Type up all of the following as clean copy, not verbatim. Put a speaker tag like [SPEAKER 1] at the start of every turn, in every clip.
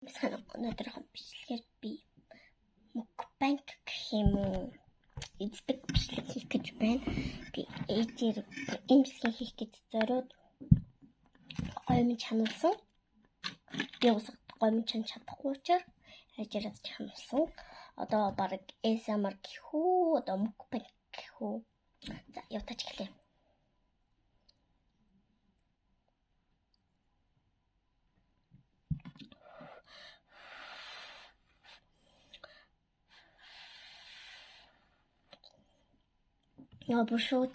[SPEAKER 1] Өнөөдрийнх бичлэгээр би мукбанг гэх юм уу эздэг бичлэг хийх гэж байна. Би ээжээр энэ бичлэг хийх гэж зориуд гомж чаналсан. Би усах гомж чадахгүй учраас ээжээрээ чаналсан. Одоо баг ASMR гэх үү, одоо мукбанг гэх үү. За явтаж эхлэе. Яа бушууд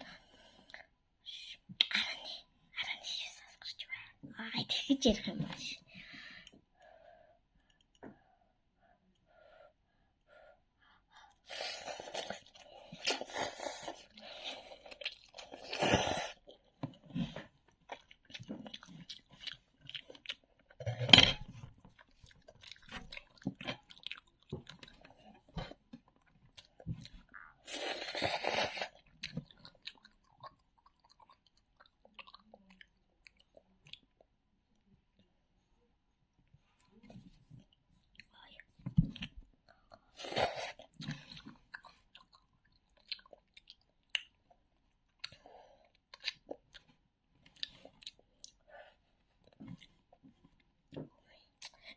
[SPEAKER 1] араны шивсаас гарч байна. Тэгэж ярих юм байна.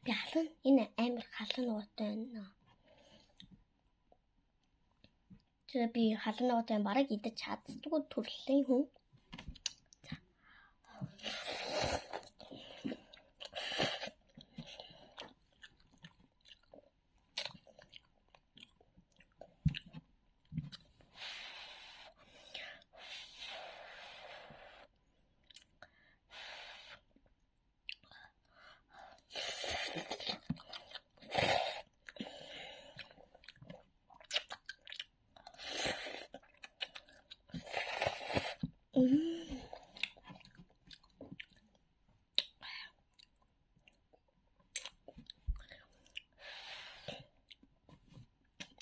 [SPEAKER 1] Би халуун энэ амар халуун нуутай байна. Тэгээ би халуун нуутай бараг идэж чаддгүй төрлийн хүн.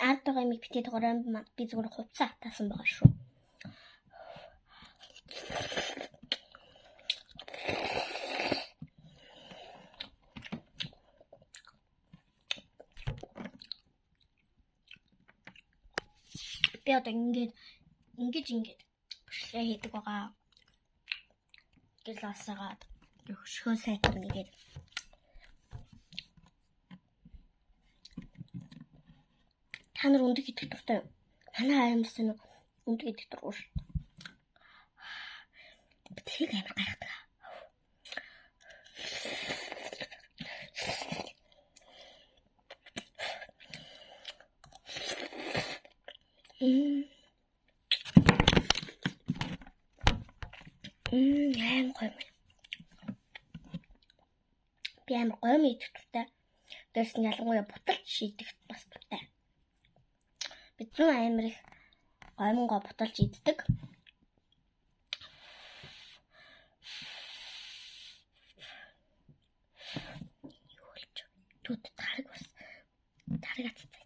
[SPEAKER 1] Аадтайгаа юм битээд гороо би зүгээр хувцас атаасан байгаа шүү. Би одоо ингэж бичлэг хийдэг байгаа. Гэласагаад өшгөө сайтар нэгээд та нар өндөг идэх дуртай юу? Манай аймагсан өндөг идэх дургүй шүү. Тэг амар гайхдаг. Аим гоё. Би амар гоё идэх дуртай. Дээрс нь ялангуяа буталч шийдэх бас дуртай. Бид зүүн амар их гомгоо буталж иддэг. Юу болж тууд тариг бас тариг атцсан.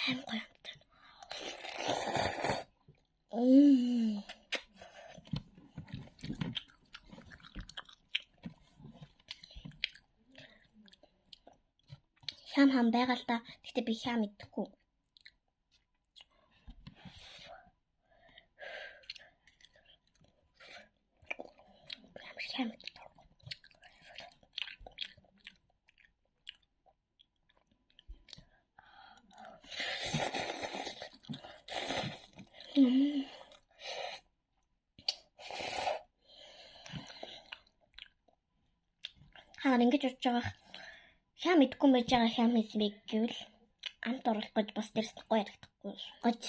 [SPEAKER 1] Аим гоё. Хам байгаа л да. Гэхдээ би хам идэхгүй. Хам идэх. Хаар ингэж утж байгаа хям идэхгүй байж байгаа хям хийсэн бэ гэвэл амт оруулах гэж бас дээрс гоё ярагдахгүй гож.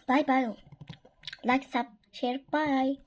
[SPEAKER 1] Bye bye. Like, sub. Share, bye.